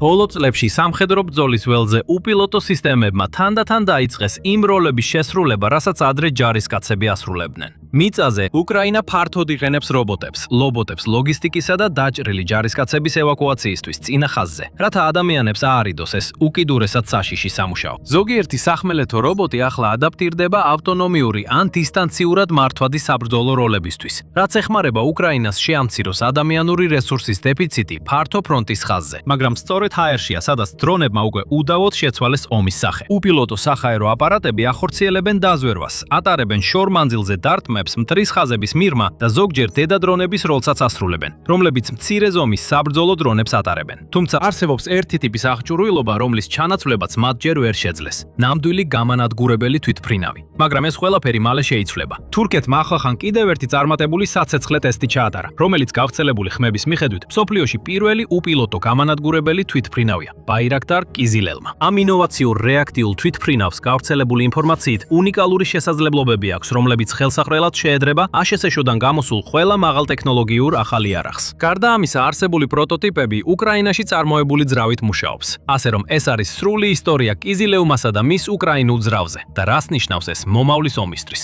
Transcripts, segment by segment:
ბოლო წლებში სამხედრო ბრძოლის ველზე უპილოტო სისტემებმა თანდათან დაიწყეს იმ როლების შესრულება, რასაც ადრე ჯარისკაცები ასრულებდნენ. მიწაზე უკრაინა ფართოდ იყენებს რობოტებს, ლობოტებს ლოგისტიკისა და დაჭრილი ჯარისკაცების ევაკუაციისთვის წინა ხაზზე, რათა ადამიანებს აარიდოს ეს უკიდურესად საშიში სამუშაო. ზოგიერთი სახმელეთო რობოტი ახლა ადაპტირდება ავტონომიური ან დისტანციურად მართვადი საბრძოლო როლებისთვის, რაც ეხმარება უკრაინას შეამციროს ადამიანური რესურსის დეფიციტი ფართო ფრონტის ხაზზე. მაგრამ სწორედ ჰაერშია, სადაც დრონებმა უკვე უდავოდ შეცვალეს ომის სახე. უპილოტო სახაერო აპარატები ახორციელებენ დაზვერვას, ატარებენ შორ მანძილზე დარტყმებს მტრის ხაზების მიღმა და ზოგჯერ დედა დრონების როლსაც ასრულებენ, რომლებიც მცირე ზომის საბრძოლო დრონებს ატარებენ. თუმცა არსებობს ერთი ტიპის აღჭურვილობა, რომლის ჩანაცვლებაც მათ ჯერ ვერ შეძლეს. ნამდვილი გამანადგურებელი თვითმფრინავი. მაგრამ ეს ყველაფერი მალე შეიცვლება. თურქეთმა ახლახან კიდევ ერთი წარმატებული საცეცხლე ტესტი ჩაატარა, რომელიც გავრცელებული ხმების მიხედვით მსოფლიოში პირველი უპილოტო გამანადგურებელი თვითმფრინავია, ბაირაქტარ კიზილელმა. ამ ინოვაციურ რეაქტიულ თვითმფრინავს გავრცელებული ინფორმაციით უნიკალური შესაძლებლობები აქვს, რომლებიც ხელსაყრელად შეედრება აშშ-დან გამოსულ ყველა მაღალტექნოლოგიურ ახალ იარაღს. გარდა ამისა, არსებული პროტოტიპები უკრაინაში წარმოებული ძრავით მუშაობს. ასე რომ ეს არის სრული ისტორია კიზილევმასა და მის უკრაინულ ძრავზე და რას ნიშნავს ეს მომავლის ომისთვის.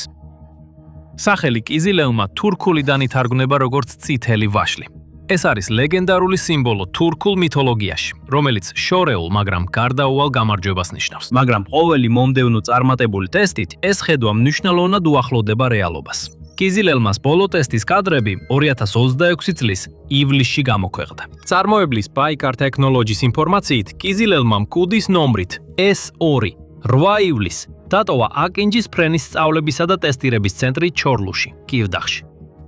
სახელი კიზილევმა თურქულიდან ითარგმნება როგორც წითელი ვაშლი. ეს არის ლეგენდარული სიმბოლო თურქულ მითოლოგიაში, რომელიც შორეულ, მაგრამ გარდაუვალ გამარჯვებას ნიშნავს. მაგრამ ყოველი მომდევნო წარმატებული ტესტით ეს ხედვა მნიშვნელოვნად უახლოვდება რეალობას. კიზილელმას ბოლო ტესტის კადრები 2026 წლის ივლისში გამოქვეყნდა. წარმოებლის Baykar Technologies ინფორმაციით, კიზილელმა მკუდის ნომრით S2 8 ივლისს დატოვა აკინჯის ფრენის სწავლებისა და ტესტირების ცენტრი ჩორლუში, კიევდახში.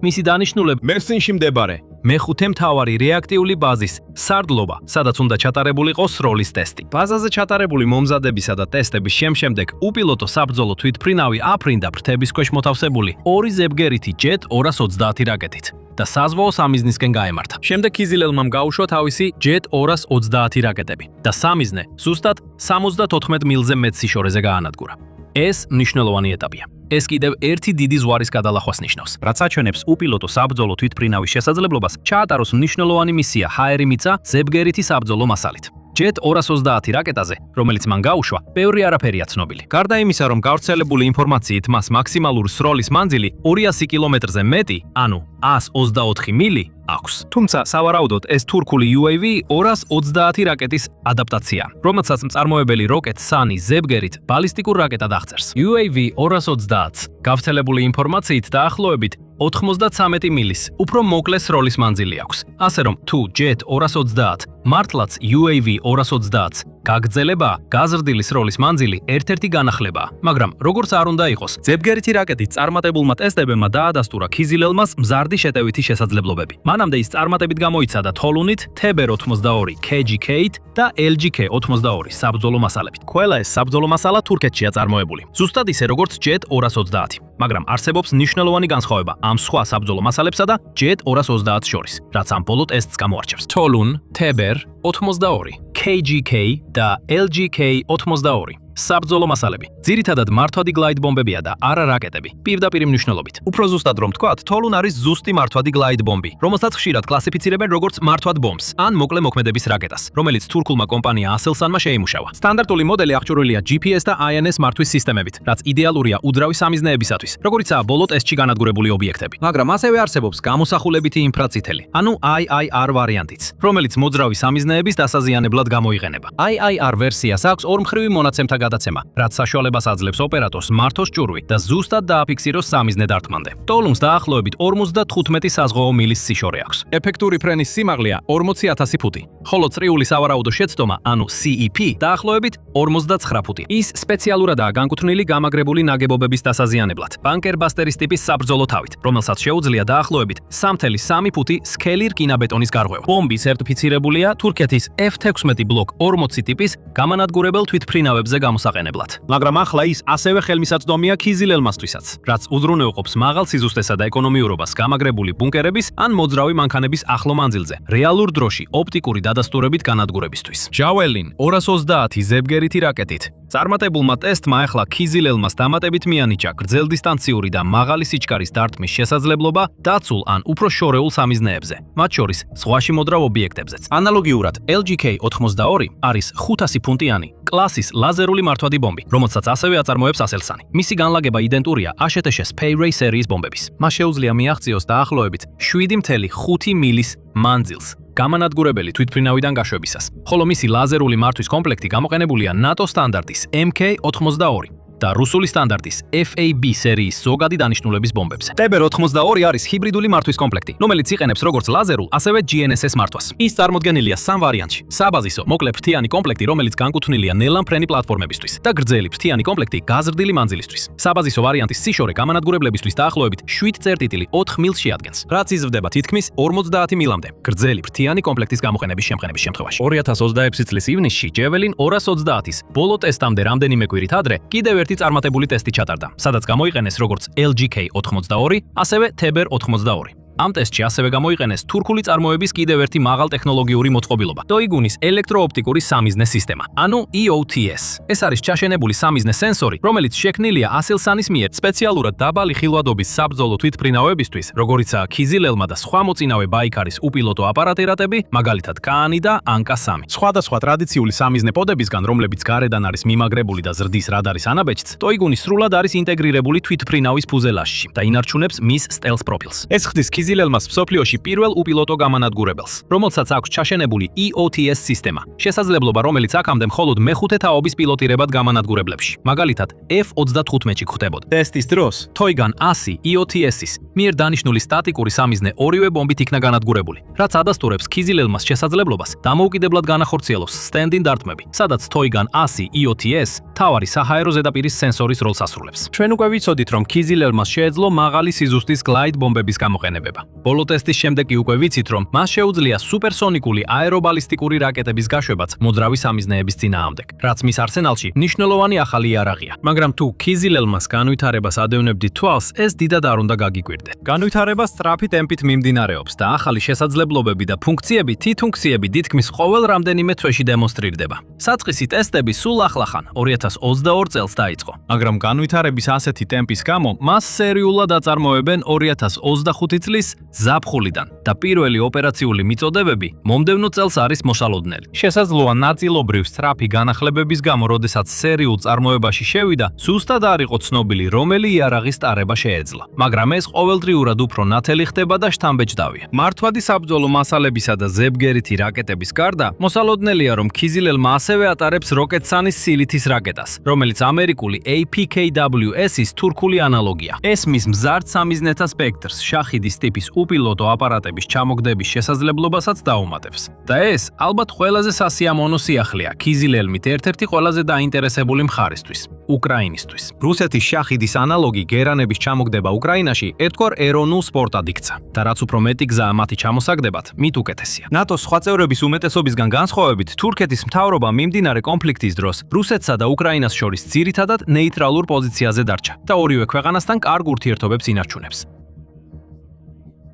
მისი დანიშნულება მერსინში მდებარე მეხუთე მთავარი რეაქტიული ბაზის სარდლობა, სადაც უნდა ჩატარებულიყო სროლის ტესტი. ბაზაზე ჩატარებული მომზადებისა და ტესტების შემდგომ უპილოტო საბრძოლო თვითმფრინავი აფრინდა ფრთების ქვეშ მოთავსებული 2 ზებგერითი ჯეტ 230 რაკეტით და საზღვაო სამიზნისკენ გაემართა. შემდეგ კიზილელმა გაუშვა თავისი ჯეტ 230 რაკეტები და სამიზნე ზუსტად 74 მილზე მეტ სიშორეზე გაანადგურა. ეს მნიშვნელოვანი ეტაპია. ეს კიდევ ერთი დიდი ზვარის გადალახვას ნიშნავს, რაც აჩვენებს უპილოტო საბრძოლო თვითმფრინავის შესაძლებლობას ჩაატაროს მნიშვნელოვანი მისია ჰაერი მიწა ზებგერითი საბრძოლო მასალით. ჯეტ 230 რაკეტაზე, რომელიც მან გაუშვა, ბევრი არაფერია ცნობილი. გარდა იმისა, რომ გავრცელებული ინფორმაციით მას მაქსიმალური სროლის მანძილი 200 კილომეტრზე მეტი, ანუ 124 მილი აქვს. თუმცა სავარაუდოდ ეს თურქული UAV 230 რაკეტის ადაპტაცია, რომელსაც მწარმოებელი როკეტ Sun ზებგერით ბალისტიკურ რაკეტად აღწერს. UAV 230 გავრცელებული ინფორმაციით დაახლოებით 93 მილის უფრო მოკლე სროლის მანძილი აქვს. ასე რომ თუ ჯეტ 230 მართლაც UAV 230 გაგრძელება, გაზრდილი სროლის მანძილი ერთ-ერთი განახლებაა. მაგრამ როგორც არ უნდა იყოს, ზებგერითი რაკეტის წარმატებულმა ტესტებმა დაადასტურა კიზილელმას მზარდი შეტევითი შესაძლებლობები. მანამდე ის წარმატებით გამოიცადა თოლუნით, TB82, KGK-ით და LGK-82 საბრძოლო მასალებით. ყველა ეს საბრძოლო მასალა თურქეთშია წარმოებული, ზუსტად ისე როგორც ჯეტ 230. მაგრამ არსებობს მნიშვნელოვანი განსხვავება ამ სხვა საბრძოლო მასალებსა და ჯეტ 230 შორის, რაც ამ ბოლო ტესტს გამოარჩევს. თოლუნ, TB82, KGK და LGK-82 საბრძოლო მასალები. ძირითადად მართვადი გლაიდ ბომბებია და არა რაკეტები, პირდაპირ მნიშვნელობით. უფრო ზუსტად რომ ვთქვათ, თოლუნ არის ზუსტი მართვადი გლაიდ ბომბი, რომელსაც ხშირად კლასიფიცირებენ როგორც მართვად ბომბს ან მოკლე მოქმედების რაკეტას, რომელიც თურქულმა კომპანია Aselsanმა შეიმუშავა. სტანდარტული მოდელი აღჭურვილია GPS და INS მართვის სისტემებით, რაც იდეალურია უძრავი სამიზნეებისათვის, როგორიცაა ბოლო ტესტში განადგურებული ობიექტები. მაგრამ ასევე არსებობს გამოსახულებითი ინფრაწითელი, ანუ IIR ვარიანტიც, რომელიც მოძრავი სამიზნეების დასაზიანებლად გამოიყენება. IIR ვერსიას აქვს ორმხრივი მონაცემთა გადაცემა, რაც საშუალებას აძლევს ოპერატორს მართოს ჭურვი და ზუსტად დააფიქსიროს სამიზნე დარტყმამდე. თოლუნს დაახლოებით 55 საზღვაო მილის სიშორე აქვს. ეფექტური ფრენის სიმაღლეა 40000 ფუტი, ხოლო წრიული სავარაუდო შეცდომა, ანუ CEP, დაახლოებით 59 ფუტი. ის სპეციალურადაა განკუთვნილი გამაგრებული ნაგებობების დასაზიანებლად, ბანკერბასტერის ტიპის საბრძოლო თავით, რომელსაც შეუძლია დაახლოებით 3.3 ფუტი სქელი რკინაბეტონის გარღვევა. ბომბი სერტიფიცირებულია თურქეთის F-16 ბლოკ 40 ტიპის გამანადგურებელ თვითმფრინავებზე გამოსაყენებლად. მაგრამ ახლა ის ასევე ხელმისაწვდომია ქიზილელმასთვისაც, რაც უზრუნველყოფს მაღალ სიზუსტესა და ეკონომიურობას გამაგრებული ბუნკერების ან მოძრავი მანქანების ახლო მანძილზე, რეალურ დროში ოპტიკური დადასტურებით განადგურებისთვის. Javelin 230 ზებგერითი რაკეტით. წარმატებულმა ტესტმა ახლა ქიზილელმას დამატებით მიანიჭა გრძელდისტანციური და მაღალი სიჩქარის დარტყმის შესაძლებლობა დაცულ ან უფრო შორეულ სამიზნეებზე, მათ შორის ზღვაში მოდრავ ობიექტებზეც. ანალოგიურად LGK-82 არის 500 ფუნტიანი კლასის ლაზერული მართვადი ბომბი, რომელსაც ასევე აწარმოებს ასელსანი. მისი განლაგება იდენტურია ASHS Payray სერიის ბომბების. მას შეუძლია მიაღწიოს დაახლოებით 7.5 მილის მანძილს გამანადგურებელი თვითმფრინავიდან გაშვებისას, ხოლო მისი ლაზერული მართვის კომპლექტი გამოყენებულია NATO სტანდარტის MK-82 და რუსული სტანდარტის FAB სერიის ზოგადი დანიშნულების ბომბებზე. TB-82 არის ჰიბრიდული მართვის კომპლექტი, რომელიც იყენებს როგორც ლაზერულ, ასევე GNSS მართვას. ის წარმოდგენილია სამ ვარიანტში: საბაზისო, მოკლე ფრთიანი კომპლექტი, რომელიც განკუთვნილია ნელამფრენი პლატფორმებისთვის და გრძელი ფრთიანი კომპლექტი გაზრდილი მანძილისთვის. საბაზისო ვარიანტის სიშორე გამანადგურებლებისთვის დაახლოებით 7.4 მილს შეადგენს, რაც იზრდება თითქმის 50 მილამდე გრძელი ფრთიანი კომპლექტის გამოყენების შემყენების შემთხვევაში. 2026 წლის ივნისში Javelin 230-ის ბოლო ტესტამდე რამდენიმე კვირით ადრე კიდევ ერთი წარმატებული ტესტი ჩატარდა, სადაც გამოიყენეს როგორც LGK-82, ასევე TB-82. ამ ტესტში ასევე გამოიყენეს თურქული წარმოების კიდევ ერთი მაღალტექნოლოგიური მოწყობილობა, დოიგუნის ელექტროოპტიკური სამიზნე სისტემა, ანუ EOTS. ეს არის ჩაშენებული სამიზნე სენსორი, რომელიც შექმნილია ასელსანის მიერ სპეციალურად დაბალი ხილვადობის საბრძოლო თვითმფრინავებისთვის, როგორიცაა ქიზილელმა და სხვა მოწინავე ბაიქარის უპილოტო აპარატირატები, მაგალითად კაანი და ანკა-3. სხვადასხვა ტრადიციული სამიზნე პოდებისგან, რომლებიც გარედან არის მიმაგრებული და ზრდის რადარის ანაბეჭდს, დოიგუნი სრულად არის ინტეგრირებული თვითმფრინავის ფუზელაჟში და ინარჩუნებს მის სტელს პროფილს. ეს ხდის ქიზილელმას მსოფლიოში პირველ უპილოტო გამანადგურებელს, რომელსაც აქვს ჩაშენებული EOTS სისტემა, შესაძლებლობა, რომელიც აქამდე მხოლოდ მეხუთე თაობის პილოტირებად გამანადგურებლებში, მაგალითად F-35-ში გვხდებოდა. ტესტის დროს Toygan 100 EOTS-ის მიერ დანიშნული სტატიკური სამიზნე ორივე ბომბით იქნა განადგურებული, რაც ადასტურებს ქიზილელმას შესაძლებლობას დამოუკიდებლად განახორციელოს stand-in დარტყმები, სადაც Toygan 100 EOTS თავარი საჰაერო ზედაპირის სენსორის როლს ასრულებს. ჩვენ უკვე ვიცოდით, რომ ქიზილელმას შეეძლო მაღალი სიზუსტის გლაიდ ბომბების გამოყენება. ბოლო ტესტის შემდეგ უკვე ვიცით, რომ მას შეუძლია სუპერსონიკული აერობალისტიკური რაკეტების გაშვებაც მოძრავი სამიზნეების წინააღმდეგ, რაც მის არსენალში მნიშვნელოვანი ახალი იარაღია. მაგრამ თუ ქიზილელმას განვითარებას ადევნებდით თვალს, ეს დიდად არ უნდა გაგიკვირდეთ. განვითარება სწრაფი ტემპით მიმდინარეობს და ახალი შესაძლებლობები და ფუნქციები თითქმის ყოველ რამდენიმე თვეში დემონსტრირდება. საწყისი ტესტები სულ ახლახან 2022 წელს დაიწყო, მაგრამ განვითარების ასეთი ტემპის გამო მას სერიულად აწარმოებენ 2025 წლის ზაფხულიდან და პირველი ოპერაციული მიწოდებები მომდევნო წელს არის მოსალოდნელი. შესაძლოა ნაწილობრივ სწრაფი განახლებების გამო, როდესაც სერიულ წარმოებაში შევიდა, ზუსტად არ იყო ცნობილი, რომელი იარაღის ტარება შეეძლო. მაგრამ ეს ყოველდღიურად უფრო ნათელი ხდება და შთამბეჭდავია. მართვადი საბრძოლო მასალებისა და ზებგერითი რაკეტების გარდა, მოსალოდნელია, რომ ქიზილელმა ასევე ატარებს როკეტსანის სილითის რაკეტას, რომელიც ამერიკული APKWS-ის თურქული ანალოგია. ეს მის მზარდ სამიზნეთა სპექტრს, შაჰიდის ტიპის უპილოტო აპარატების ჩამოგდების შესაძლებლობასაც დაუმატებს. და ეს ალბათ ყველაზე სასიამოვნო სიახლეა ქიზილელმით ერთ-ერთი ყველაზე დაინტერესებული მხარისთვის, უკრაინისთვის. რუსეთის შაჰიდის ანალოგი გერანების ჩამოგდება უკრაინაში ერთგვარ ეროვნულ სპორტად იქცა და რაც უფრო მეტი გზაა მათი ჩამოსაგდებად, მით უკეთესია. ნატოს სხვა წევრების უმეტესობისგან განსხვავებით, თურქეთის მთავრობა მიმდინარე კონფლიქტის დროს რუსეთსა და უკრაინას შორის ძირითადად ნეიტრალურ პოზიციაზე დარჩა და ორივე ქვეყანასთან კარგ ურთიერთობებს ინარჩუნებს.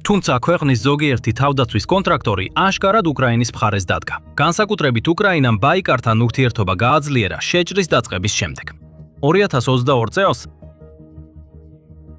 თუმცა ქვეყნის ზოგიერთი თავდაცვის კონტრაქტორი აშკარად უკრაინის მხარეს დადგა. განსაკუთრებით უკრაინამ ბაიკართან ურთიერთობა გააძლიერა შეჭრის დაწყების შემდეგ. 2022 წელს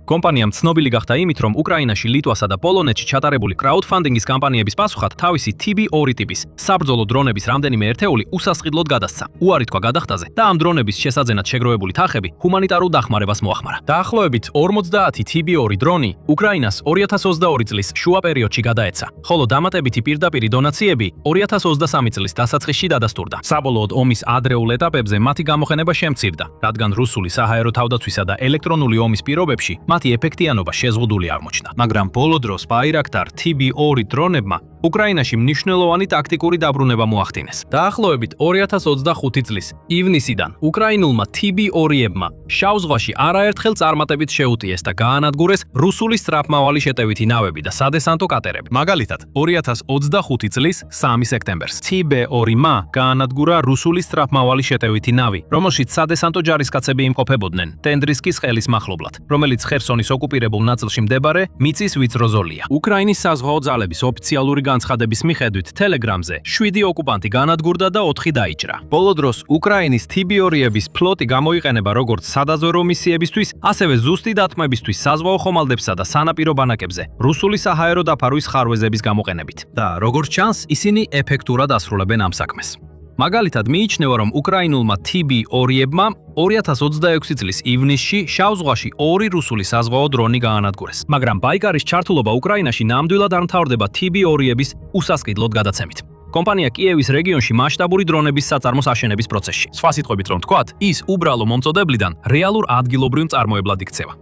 კომპანიამ ცნობილი გახდა იმით, რომ უკრაინაში, ლიტვასა და პოლონეთში ჩატარებული კრაუდფანდინგის კამპანიების პასუხად თავისი TB2 ტიპის საბრძოლო დრონების რამდენიმე ერთეული უსასყიდლოდ გადასცა. უარი თქვა გადახდაზე და ამ დრონების შესაძენად შეგროვებული თანხები ჰუმანიტარულ დახმარებას მოახმარა. დაახლოებით 50 TB2 დრონი უკრაინას 2022 წლის შუა პერიოდში გადაეცა, ხოლო დამატებითი პირდაპირი დონაციები 2023 წლის დასაწყისში დადასტურდა. საბოლოოდ ომის ადრეულ ეტაპებზე მათი გამოყენება შემცირდა, რადგან რუსული საჰაერო თავდაცვისა და ელექტრონული ომის პირობებში მათი ეფექტიანობა შეზღუდული აღმოჩნდა. მაგრამ ბოლო დროს Bayraktar TB2 დრონებმა უკრაინაში მნიშვნელოვანი ტაქტიკური დაბრუნება მოახდინეს. დაახლოებით 2025 წლის ივნისიდან უკრაინულმა TB2-ებმა შავ ზღვაში არაერთხელ წარმატებით შეუტიეს და გაანადგურეს რუსული სწრაფმავალი შეტევითი ნავები და სადესანტო კატერები. მაგალითად, 2025 წლის 3 სექტემბერს TB2-მა გაანადგურა რუსული სწრაფმავალი შეტევითი ნავი, რომელშიც სადესანტო ჯარისკაცები იმყოფებოდნენ ტენდრისკის ყელის მახლობლად, რომელიც ხერსონის ოკუპირებულ ნაწილში მდებარე მიწის ვიწრო ზოლია. უკრაინის საზღვაო ძალების ოფიციალური განცხადების მიხედვით Telegram-ზე 7 ოკუპანტი განადგურდა და 4 დაიჭრა. ბოლო დროს უკრაინის TB2-ების ფლოტი გამოიყენება როგორც სადაზვერო მისიებისთვის, ასევე ზუსტი დათმებისთვის საზღვაო ხომალდებსა და სანაპირო ბანაკებზე რუსული საჰაერო დაფარვის ხარვეზების გამოყენებით. და როგორც ჩანს, ისინი ეფექტურად ასრულებენ ამ საქმეს. მაგალითად, მიიჩნევა, რომ უკრაინულმა TB2-ებმა 2026 წლის ივნისში შავ ზღვაში 2 რუსული საზღვაო დრონი გაანადგურეს. მაგრამ ბაიკარის ჩართულობა უკრაინაში ნამდვილად არ მთავრდება TB2-ების უსასყიდლოდ გადაცემით. კომპანია კიევის რეგიონში მასშტაბური დრონების საწარმოს აშენების პროცესში. სხვა სიტყვებით რომ ვთქვათ, ის უბრალო მომწოდებლიდან რეალურ ადგილობრივ მწარმოებლად იქცევა.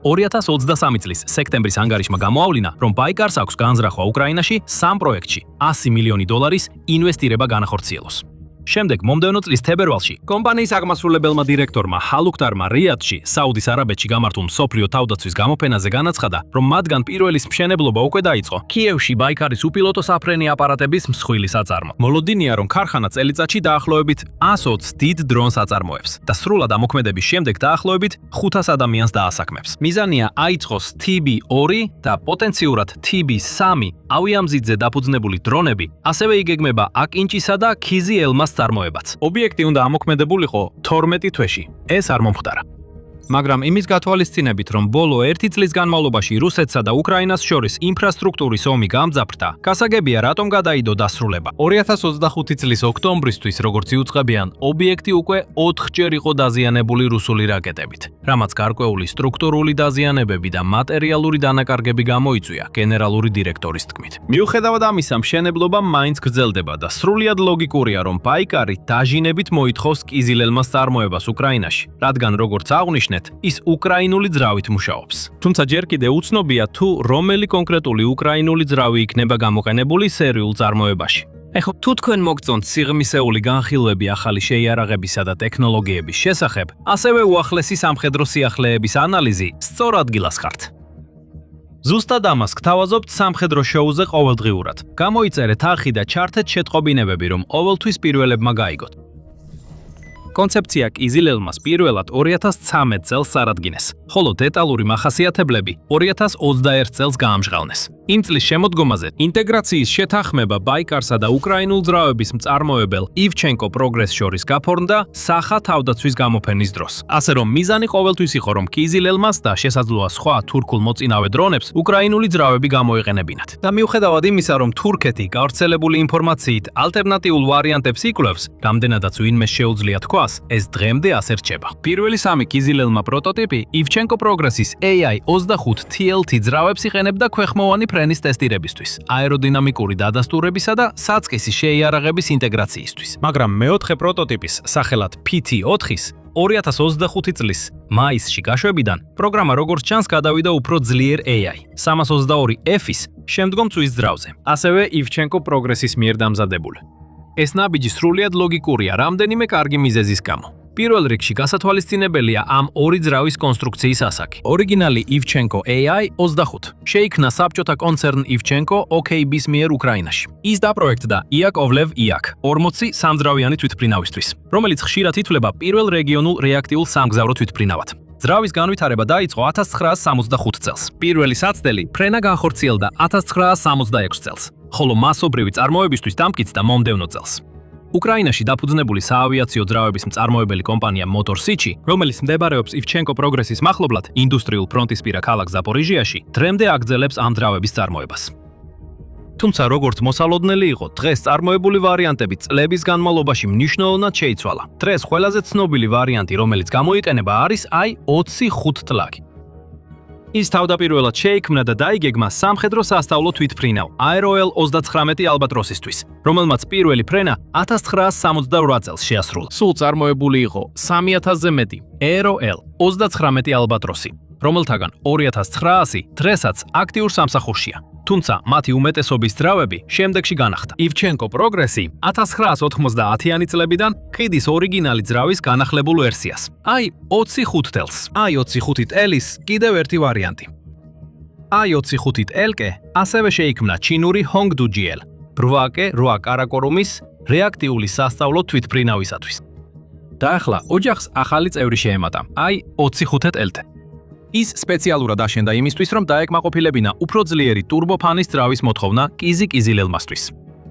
2023 წლის სექტემბრის ანგარიშმა გამოავლინა, რომ ბაიკარს აქვს განზრახვა უკრაინაში 3 პროექტში $100 მილიონი ინვესტირება განახორციელოს. შემდეგ მომდევნო წლის თებერვალში კომპანიის აღმასრულებელმა დირექტორმა ჰალუქდარმა რიადში, საუდის არაბეთში გამართულ მსოფლიო თავდაცვის გამოფენაზე განაცხადა, რომ მათგან პირველის მშენებლობა უკვე დაიწყო. კიევში ბაიკარის უპილოტო საფრენი აპარატების მსხვილი საწარმო. მოლოდინია, რომ ქარხანა წელიწადში დაახლოებით 120 დიდ დრონს აწარმოებს და სრულად ამოქმედების შემდეგ დაახლოებით 500 ადამიანს დაასაქმებს. მიზანია აიწყოს TB2 და პოტენციურად TB3 ავიამზიდზე დაფუძნებული დრონები, ასევე იგეგმება აკინჭისა და ქიზი ელმას წარმოებაც. ობიექტი უნდა ამოქმედებულიყო 12 თვეში. ეს არ მომხდარა. მაგრამ იმის გათვალისწინებით, რომ ბოლო 1 წლის განმავლობაში რუსეთსა და უკრაინას შორის ინფრასტრუქტურის ომი გამძაფრდა, გასაგებია, რატომ გადაიდო დასრულება. 2025 წლის ოქტომბრისთვის, როგორც იუწყებიან, ობიექტი უკვე 4-ჯერ იყო დაზიანებული რუსული რაკეტებით, რამაც გარკვეული სტრუქტურული დაზიანებები და მატერიალური დანაკარგები გამოიწვია გენერალური დირექტორის თქმით. მიუხედავად ამისა, მშენებლობა მაინც გრძელდება და სრულიად ლოგიკურია, რომ ბაიკარი დაჟინებით მოითხოვს კიზილელმას წარმოებას უკრაინაში, რადგან როგორც აღნიშნეთ, ის უკრაინული ძრავით მუშაობს. თუმცა ჯერ კიდევ უცნობია თუ რომელი კონკრეტული უკრაინული ძრავი იქნება გამოყენებული სერიულ წარმოებაში. ეხლა თუ თქვენ მოგწონთ სიღრმისეული განხილვები ახალი შეიარაღებისა და ტექნოლოგიების შესახებ, ასევე უახლესი სამხედრო სიახლეების ანალიზი, სწორ ადგილას ხართ. ზუსტად ამას გთავაზობთ სამხედრო შოუზე ყოველდღიურად. გამოიწერეთ არხი და ჩართეთ შეტყობინებები, რომ ყოველთვის პირველებმა გაიგოთ. კონცეფცია კიზილელმას პირველად 2013 წელს წარადგინეს, ხოლო დეტალური მახასიათებლები 2021 წელს გაამჟღავნეს. იმ წლის შემოდგომაზე ინტეგრაციის შეთანხმება ბაიკარსა და უკრაინულ ძრავების მწარმოებელ ივჩენკო პროგრესს შორის გაფორმდა სახა თავდაცვის გამოფენის დროს. ასე რომ მიზანი ყოველთვის იყო, რომ კიზილელმას და შესაძლოა სხვა თურქულ მოწინავე დრონებს უკრაინული ძრავები გამოიყენებინათ. და მიუხედავად იმისა, რომ თურქეთი გავრცელებული ინფორმაციით ალტერნატიულ ვარიანტებს იკვლევს, რამდენადაც ვინმე შეუძლია თქვას, ეს დღემდე ასე რჩება. პირველი 3 კიზილელმა პროტოტიპი ივჩენკო პროგრესის AI-25 TLT ძრავებს იყენებდა ქვეყმოვანი ფრენის ტესტირებისთვის, აეროდინამიკური დადასტურებისა და საწყისი შეიარაღების ინტეგრაციისთვის. მაგრამ მეოთხე პროტოტიპის, სახელად PT4-ის 2025 წლის მაისში გაშვებიდან პროგრამა როგორც ჩანს გადავიდა უფრო ძლიერ AI 322F-ის შემდგომ წვის ძრავზე, ასევე ივჩენკო პროგრესის მიერ დამზადებული. ეს ნაბიჯი სრულიად ლოგიკურია რამდენიმე კარგი მიზეზის გამო. პირველ რიგში გასათვალისწინებელია ამ 2 ძრავის კონსტრუქციის ასაკი. ორიგინალი ივჩენკო AI-25 შეიქმნა საბჭოთა კონცერნ ივჩენკო OKB-ის მიერ უკრაინაში. ის დაპროექტდა იაკოვლევ იაკ 40 სამძრავიანი თვითმფრინავისთვის, რომელიც ხშირად ითვლება პირველ რეგიონულ რეაქტიულ სამგზავრო თვითმფრინავად. ძრავის განვითარება დაიწყო 1965 წელს. პირველი საცდელი ფრენა განხორციელდა 1966 წელს, ხოლო მასობრივი წარმოებისთვის დამკიცდა მომდევნო წელს. უკრაინაში დაფუძნებული საავიაციო ძრავების მწარმოებელი კომპანია Motor-Sich, რომელიც მდებარეობს ივჩენკო პროგრესის მახლობლად ინდუსტრიულ ფრონტისპირა ქალაქ ზაპორიჟიაში, დღემდე აგრძელებს ამ ძრავების წარმოებას. თუმცა როგორც მოსალოდნელი იყო, დღეს წარმოებული ვარიანტები წლების განმავლობაში მნიშვნელოვნად შეიცვალა. დღეს ყველაზე ცნობილი ვარიანტი, რომელიც გამოიყენება, არის i-25 ტლაკი. ის თავდაპირველად შეიქმნა და დაიგეგმა სამხედრო სასწავლო თვითმფრინავ Aeroel 39 ალბატროსისთვის, რომელმაც პირველი ფრენა 1968 წელს შეასრულა. სულ წარმოებული იყო 3000-ზე მეტი Aeroel 39 ალბატროსი. რომელთაგან 2900 დღესაც აქტიურ სამსახურშია. თუმცა მათი უმეტესობის ძრავები შემდეგში განახდა. ივჩენკო პროგრესი 1990-იანი წლებიდან ყიდის ორიგინალი ძრავის განახლებულ ვერსიას. აი 25 თელს. აი 25 ტელის კიდევ ერთი ვარიანტი. აი 25 ტელკე ასევე შეიქმნა ჩინური Hongdu-GL 8K8 კარაკორუმის რეაქტიული სასწავლო თვითფრინავისათვის. და ახლა ოჯახს ახალი წევრი შეემატა. აი 25 ტელტე. ის სპეციალურად აშენდა იმისთვის, რომ დაეკმაყოფილებინა უფრო ძლიერი ტურბოფანის ძრავის მოთხოვნა კიზილ-კიზილელმასთვის.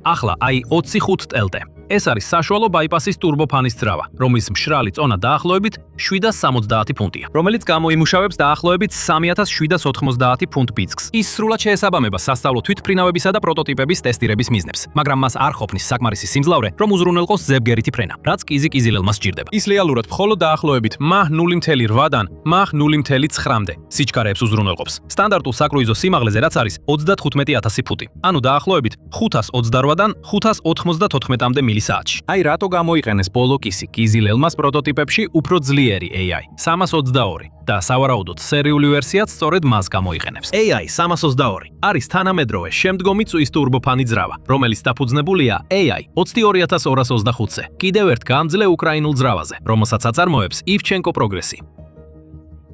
ახლა აი 25 ტელტე. ეს არის საშუალო ბაიპასის ტურბოფანის ძრავა, რომლის მშრალი წონა დაახლოებით 770 ფუნტია, რომელიც გამოიმუშავებს დაახლოებით 3790 ფუნტ ბიძგს. ის სრულად შეესაბამება სასწავლო თვითფრინავებისა და პროტოტიპების ტესტირების მიზნებს, მაგრამ მას არ ყოფნის საკმარისი სიმძლავრე, რომ უზრუნველყოს ზებგერითი ფრენა, რაც კიზილ-კიზილელმას სჭირდება. ის რეალურად მხოლოდ დაახლოებით მახ 0.8-დან მახ 0.9-მდე სიჩქარეებს უზრუნველყოფს. სტანდარტულ საკრუიზო სიმაღლეზე რაც არის 35000 ფუტი, ანუ დაახლოებით 528-დან 594-მდე მილისაათში. აი რატო გამოიყენეს ბოლო კიზილ-კიზილელმას პროტოტიპებში უფრო ძლიერი AI 322 და სავარაუდოდ სერიული ვერსიაც სწორედ მას გამოიყენებს. AI 322 არის თანამედროვე შემდგომი წვის ტურბოფანი ძრავა, რომელიც დაფუძნებულია AI 22225-ზე, კიდევ ერთ გამძლე უკრაინულ ძრავაზე, რომელსაც აწარმოებს ივჩენკო პროგრესი.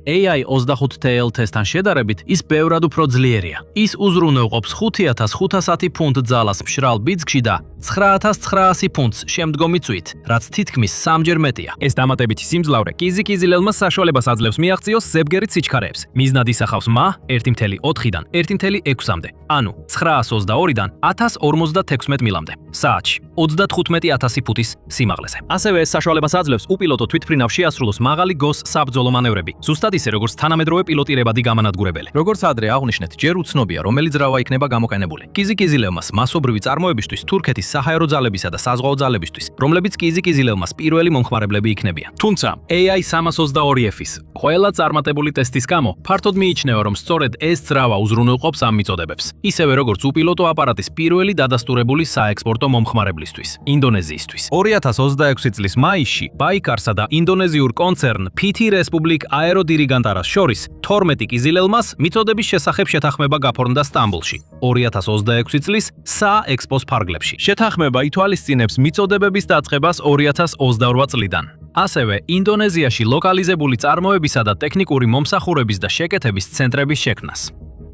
AI 25TL-თან შედარებით ის ბევრად უფრო ძლიერია. ის უზრუნველყოფს 5510 ფუნტ ძალას მშრალ ბიძგში და 9900 ფუნტს შემდგომი წვით, რაც თითქმის 3-ჯერ მეტია. ეს დამატებითი სიმძლავრე კიზილ-კიზილელმას საშუალებას აძლევს მიაღწიოს ზებგერით სიჩქარეებს. მიზნად ისახავს მა 1.4-დან 1.6-მდე, ანუ 922-დან 1056 მილამდე საათში, 35000 ფუტის სიმაღლეზე. ასევე ეს საშუალებას აძლევს უპილოტო თვითფრინავს შეასრულოს მაღალი გოს საბრძოლო მანევრები. ზუსტად ისე როგორც თანამედროვე პილოტირებადი გამანადგურებელი. როგორც ადრე აღვნიშნეთ, ჯერ უცნობია, რომელი ძრავა იქნება გამოყენებული. კიზილ-კიზილელმას მასობრივი წარმოებისთვის თურქეთის საჰაერო ძალებისა და საზღვაო ძალებისთვის, რომლებიც კიზილ-კიზილელმას პირველი მომხმარებლები იქნებიან. თუმცა AI 322F-ის ყველა წარმატებული ტესტის გამო ფართოდ მიიჩნევა, რომ სწორედ ეს ძრავა უზრუნველყოფს ამ მიწოდებებს. ისევე როგორც უპილოტო აპარატის პირველი დადასტურებული საექსპორტო მომხმარებლისთვის, ინდონეზიისთვის. 2026 წლის მაისში ბაიკარსა და ინდონეზიურ კონცერნ PT Republic აეროდირიგანტარას შორის 12 კიზილელმას მიწოდების შესახებ შეთანხმება გაფორმდა სტამბოლში 2026 წლის საექსპოს ფარგლებში. შეთანხმება ითვალისწინებს მიწოდებების დაწყებას 2028 წლიდან. ასევე ინდონეზიაში ლოკალიზებული წარმოებისა და ტექნიკური მომსახურების და შეკეთების ცენტრების შექმნას.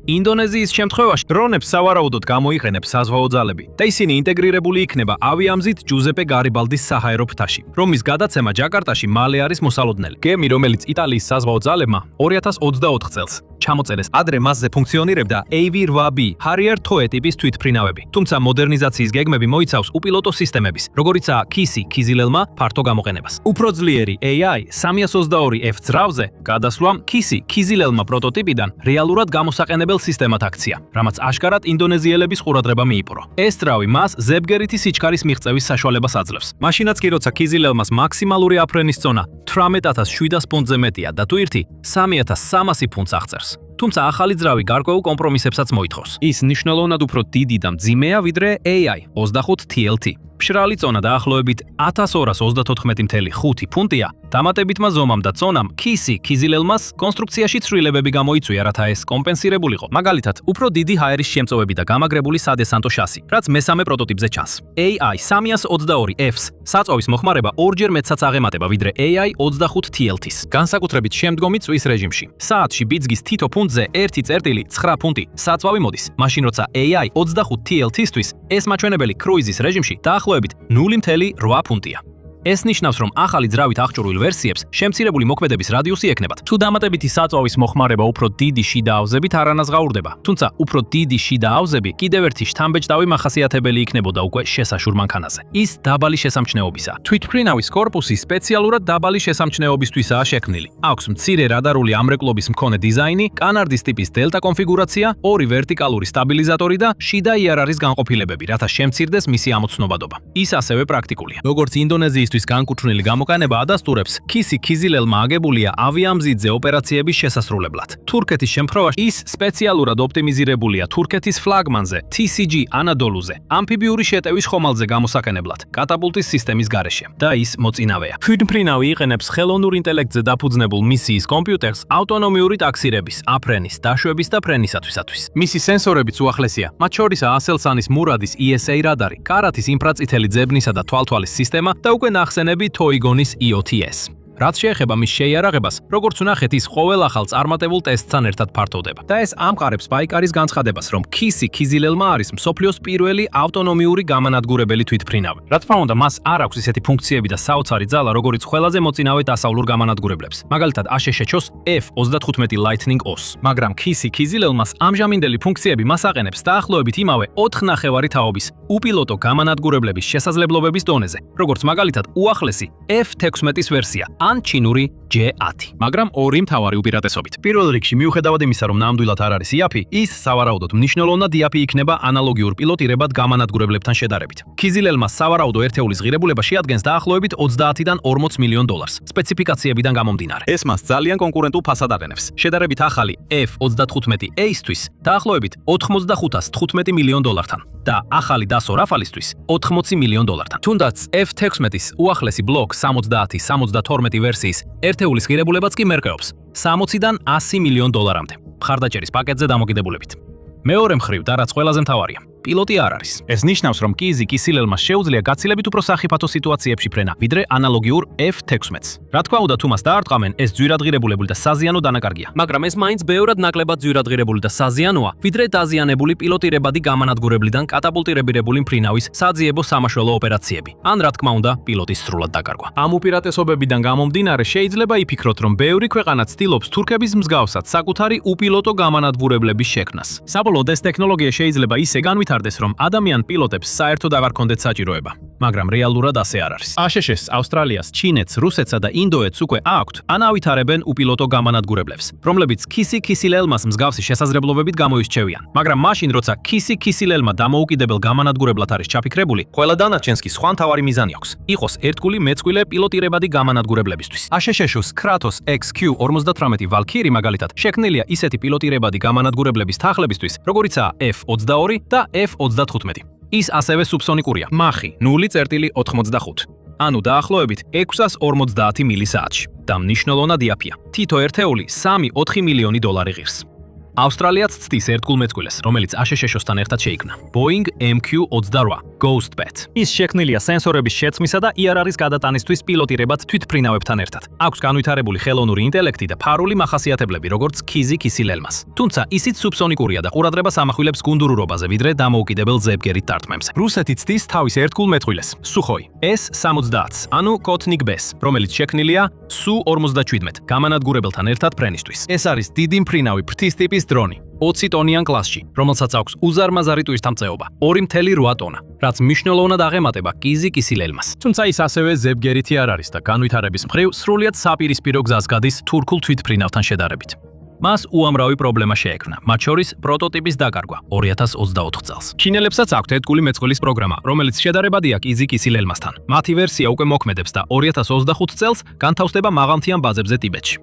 ინდონეზიის შემთხვევაში დრონებს სავარაუდოდ გამოიყენებს საზღვაო ძალები და ისინი ინტეგრირებული იქნება ავიამზით ჯუზეპე გარიბალდის საჰაერო ფრთაში, რომლის გადაცემა ჯაკარტაში მალე არის მოსალოდნელი. გემი, რომელიც იტალიის საზღვაო ძალებმა 2024 წელს ჩამოწერეს, ადრე მასზე ფუნქციონირებდა AV-8B Harrier TOE ტიპის თვითფრინავები, თუმცა მოდერნიზაციის გეგმები მოიცავს უპილოტო სისტემების, როგორიცაა კიზილ-კიზილელმა ფართო გამოყენებას. უფრო ძლიერი AI 322F ძრავზე გადასვლამ კიზილ-კიზილელმა პროტოტიპიდან რეალურად გამოსაყენებელ სისტემად აქცია, რამაც აშკარად ინდონეზიელების ყურადღება მიიპყრო. ეს ძრავი მას ზებგერითი სიჩქარის მიღწევის საშუალებას აძლევს. მაშინაც კი როცა კიზილელმას მაქსიმალური აფრენის წონა 18700 ფუნტზე მეტია და თვირთი 3300 ფუნტს აღწერს. თუმცა ახალი ძრავი გარკვეულ კომპრომისებსაც მოითხოვს. ის მნიშვნელოვნად უფრო დიდი და მძიმეა ვიდრე AI 25TLT. მშრალი წონა დაახლოებით 1234.5 ფუნტია, დამატებითმა ზომამ და წონამ კიზილ-კიზილელმას კონსტრუქციაში ცვლილებები გამოიწვია, რათა ეს კომპენსირებულიყო. მაგალითად, უფრო დიდი ჰაერის შემწოვები და გამაგრებული სადესანტო შასი, რაც მესამე პროტოტიპზე ჩანს. AI 322F-ს საწვავის მოხმარება 2-ჯერ მეტსაც აღემატება ვიდრე AI 25TLT-ს, განსაკუთრებით შემდგომი წვის რეჟიმში. საათში ბიძგის თითო ფუნტზე 1.9 ფუნტი საწვავი მოდის, მაშინ როცა AI 25TLT-სთვის ეს მაჩვენებელი კრუიზის რეჟიმში დაახლოებით 0.8 ფუნტია. ეს ნიშნავს, რომ ახალი ძრავით აღჭურვილ ვერსიებს შემცირებული მოქმედების რადიუსი ექნებათ. თუ დამატებითი საწვავის მოხმარება უფრო დიდი შიდა ავზებით არანაზღაურდება, თუმცა უფრო დიდი შიდა ავზები კიდევ ერთი შთამბეჭდავი მახასიათებელი იქნებოდა უკვე შესაშურ მანქანაზე. ის დაბალი შესამჩნეობისა. თვითფრინავის კორპუსი სპეციალურად დაბალი შესამჩნეობისთვისაა შექმნილი. აქვს მცირე რადარული ამრეკლობის მქონე დიზაინი, კანარდის ტიპის დელტა კონფიგურაცია, 2 ვერტიკალური სტაბილიზატორი და შიდა იარარის განყოფილებები, რათა შემცირდეს მისი ამოცნობადობა. ის ასევე პრაქტიკულია. როგორც ინდონეზიისთვის მისთვის განკუთვნილი გამოყენება ადასტურებს ქისი-ქიზილელმა აგებულია ავიამზიდზე ოპერაციების შესასრულებლად. თურქეთის შემთხვევაში ის სპეციალურად ოპტიმიზირებულია თურქეთის ფლაგმანზე TCG ანადოლუზე ამფიბიური შეტევის ხომალდზე გამოსაყენებლად კატაპულტის სისტემის გარეშე და ის მოწინავეა. თვითმფრინავი იყენებს ხელოვნურ ინტელექტზე დაფუძნებულ მისიის კომპიუტერს ავტონომიური ტაქსირების, აფრენის, დაშვების და ფრენისათვისათვის. მისი სენსორებიც უახლესია, მათ შორისაა ასელსანის მურადის ESA რადარი, კარათის ინფრაწითელი ძებნისა და თვალთვალის სისტემა და უკვე ნახსენები თოიგონის EOTS. რაც შეეხება მის შეიარაღებას, როგორც ვნახეთ, ის ყოველ ახალ წარმატებულ ტესტთან ერთად ფართოვდება. და ეს ამყარებს ბაიკარის განცხადებას, რომ ქისი-ქიზილელმა არის მსოფლიოს პირველი ავტონომიური გამანადგურებელი თვითმფრინავი. რა თქმა უნდა, მას არ აქვს ისეთი ფუნქციები და საოცარი ძალა, როგორიც ყველაზე მოწინავე დასავლურ გამანადგურებლებს. მაგალითად, ASHS F-35 Lightning OS. მაგრამ ქისი-ქიზილელმას ამჟამინდელი ფუნქციები მას აყენებს დაახლოებით იმავე 4 ნახევარი თაობის უპილოტო გამანადგურებლების შესაძლებლობების დონეზე, როგორც მაგალითად უახლესი F-16-ის ვერსია. ან ჩინური J10. მაგრამ ორი მთავარი უპირატესობით. პირველ რიგში, მიუხედავად იმისა, რომ ნამდვილად არ არის IAP, ის სავარაუდოდ მნიშვნელოვნად IAP იქნება ანალოგიურ პილოტირებად გამანადგურებლებთან შედარებით. ქიზილელმა სავარაუდო ერთეულის ღირებულება შეადგენს დაახლოებით 30-დან 40 მილიონ დოლარს, სპეციფიკაციებიდან გამომდინარე. ეს მას ძალიან კონკურენტულ ფასად აყენებს. შედარებით ახალი F-35 Ace-თვის დაახლოებით 85-15 მილიონ დოლართან და ახალი დასო რაფალისთვის 80 მილიონ დოლართან. თუნდაც F-16-ის უახლესი ბლოკ 70-72 ვერსიის ერთეულის ღირებულებაც კი მერყეობს 60-დან 100 მილიონ დოლარამდე, მხარდაჭერის პაკეტზე დამოკიდებულებით. მეორე მხრივ და რაც ყველაზე მთავარია, პილოტი არ არის. ეს ნიშნავს, რომ ქიზი-ქიზილელმა შეუძლია გაცილებით უფრო სახიფათო სიტუაციებში ფრენა, ვიდრე ანალოგიურ F-16-ს. რა თქმა უნდა, თუ მას დაარტყამენ, ეს ძვირადღირებულებული და საზიანო დანაკარგია. მაგრამ ეს მაინც ბევრად ნაკლებად ძვირადღირებული და საზიანოა, ვიდრე დაზიანებული პილოტირებადი გამანადგურებლიდან კატაპულტირებირებული მფრინავის საძიებო სამაშველო ოპერაციები. ან რა თქმა უნდა, პილოტის სრულად დაკარგვა. ამ უპირატესობებიდან გამომდინარე, შეიძლება იფიქროთ, რომ ბევრი ქვეყანა ცდილობს თურქების მსგავსად საკუთარი უპილოტო გამანადგურებლების შექმნას. საბოლოოდ ეს ტექნოლოგია შეიძლება ისე განვითარდეს, რომ ადამიან პილოტებს საერთოდ აღარ კონდეთ საჭიროება. მაგრამ რეალურად ასე არ არის. ASHS ავსტრალიას, ჩინეთს, რუსეთსა და ინდოეთს უკვე აქვთ ან ავითარებენ უპილოტო გამანადგურებლებს, რომლებიც ქისი-ქიზილელმას მსგავსი შესაძლებლობებით გამოირჩევიან. მაგრამ მაშინ, როცა ქისი-ქიზილელმა დამოუკიდებელ გამანადგურებლად არის ჩაფიქრებული, ყველა დანარჩენს კი სხვა მთავარი მიზანი აქვს. იყოს ერთგული მეწყვილე პილოტირებადი გამანადგურებლებისთვის. ASHS Kratos XQ-58 Valkyrie მაგალითად შექმნილია ისეთი პილოტირებადი გამანადგურებლების თახლებისთვის, როგორიცაა F-22 და F-35. ის ასევე სუბსონიკურია, მახი 0.85. ანუ დაახლოებით 650 მილი-საათში და მნიშვნელოვნად IAP-ია. თითო ერთეული 3-4 მილიონი დოლარი ღირს. ავსტრალიაც ცდის ერთგულ მეწყვილეს, რომელიც ASHS-თან ერთად შეიქმნა. Boeing MQ-28 Ghostbat. ის შექმნილია სენსორების შეცმისა და IRR-ის გადატანისთვის პილოტირებად თვითმფრინავებთან ერთად. აქვს განვითარებული ხელოვნური ინტელექტი და ფარული მახასიათებლები, როგორც ქიზი-ქიზილელმას. თუმცა ისიც სუბსონიკურია და ყურადღებას ამახვილებს გუნდურულობაზე, ვიდრე დამოუკიდებელ ზებგერით დარტყმებზე. რუსეთი ცდის თავის ერთგულ მეწყვილეს, Sukhoi S-70, ანუ Kotnik Bes, რომელიც შექმნილია Su-47 გამანადგურებელთან ერთად ფრენისთვის. ეს არის დიდი მფრინავი ფრთის ტიპის დრონი, 20 ტონიან კლასში, რომელსაც აქვს უზარმაზარი ტვირთამწეობა, 2.8 ტონა, რაც მნიშვნელოვნად აღემატება ქიზი-ქიზილელმას. თუმცა ის ასევე ზებგერითი არ არის და განვითარების მხრივ სრულიად საპირისპირო გზას გადის თურქულ თვითმფრინავთან შედარებით. მას უამრავი პრობლემა შეექმნა, მათ შორის პროტოტიპის დაკარგვა 2024 წელს. ჩინელებსაც აქვთ ერთგული მეწყვილის პროგრამა, რომელიც შედარებადია ქიზი-ქიზილელმასთან. მათი ვერსია უკვე მოქმედებს და 2025 წელს განთავსდება მაღალმთიან ბაზებზე ტიბეტში.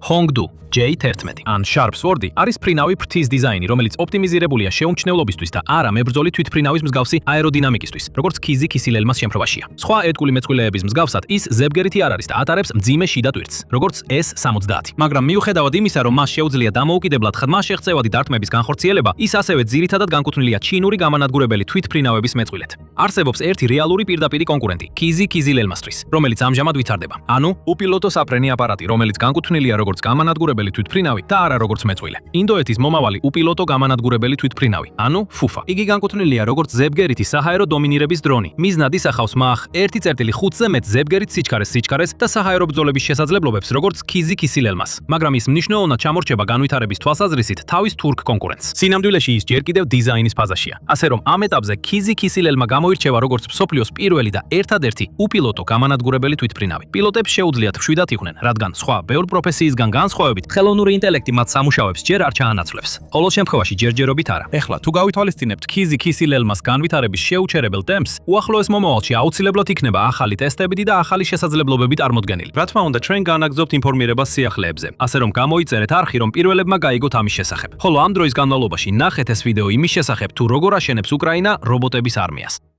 Hongdu J11 ან Sharp Sword არის ფრინავი ფრთის დიზაინი, რომელიც ოპტიმიზირებულია შეუმჩნევლობისთვის და არა მებრძოლი თვითმფრინავის მსგავსი აეროდინამიკისთვის, როგორც ქიზი-ქიზილელმას შემთხვევაშია. სხვა ერთგული მეწყვილეების მსგავსად ის ზებგერითი არ არის და ატარებს მძიმე შიდა ტვირთს, როგორც S-70. მაგრამ მიუხედავად იმისა, რომ მას შეუძლია დამოუკიდებლად ხმა შეღწევადი დარტყმების განხორციელება, ის ასევე ძირითადად განკუთვნილია ჩინური გამანადგურებელი თვითმფრინავების მეწყვილედ. არსებობს ერთი რეალური პირდაპირი კონკურენტი ქიზი-ქიზილელმასთვის, რომელიც ამჟამად ვითარდება. ანუ უპილოტო საფრენი აპარატი, რომელიც განკუთვნილია როგორც გამანადგურებელი თვითმფრინავი და არა როგორც მეწყვილე. ინდოეთის მომავალი უპილოტო გამანადგურებელი თვითმფრინავი, ანუ FUFA. იგი განკუთვნილია როგორც ზებგერითი საჰაერო დომინირების დრონი. მიზნად ისახავს მახ 1.5-ზე მეტ ზებგერით სიჩქარეს და საჰაერო ბრძოლების შესაძლებლობებს, როგორც ქიზი-ქიზილელმას. მაგრამ ის მნიშვნელოვნად ჩამორჩება განვითარების თვალსაზრისით თავის თურქ კონკურენტს. სინამდვილეში ის ჯერ კიდევ დიზაინის ფაზაშია. ასე რომ ამ ეტაპზე ქიზი-ქიზილელმა გამოირჩევა როგორც მსოფლიოს პირველი და ერთადერთი უპილოტო გამანადგურებელი თვითმფრინავი. პილოტებს შეუძლიათ მშვიდად იყვნენ, რადგან სხვა ბევრ პროფესიის ამისგან განსხვავებით, ხელოვნური ინტელექტი მათ სამუშაოებს ჯერ არ ჩაანაცვლებს. ყოველ შემთხვევაში ჯერჯერობით არა. ეხლა თუ გავითვალისწინებთ ქიზი-ქისი-ლელმას განვითარების შეუჩერებელ ტემპს, უახლოეს მომავალში აუცილებლად იქნება ახალი ტესტებითა და ახალი შესაძლებლობები წარმოდგენილი. რა თქმა უნდა, ჩვენ განაგზობთ ინფორმირებას სიახლეებზე, ასე რომ გამოიწერეთ არხი, რომ პირველებმა გაიგოთ ამის შესახებ. ხოლო ამ დროის განმავლობაში ნახეთ ეს ვიდეო იმის შესახებ, თუ როგორ აშენებს უკრაინა რობოტების არმიას.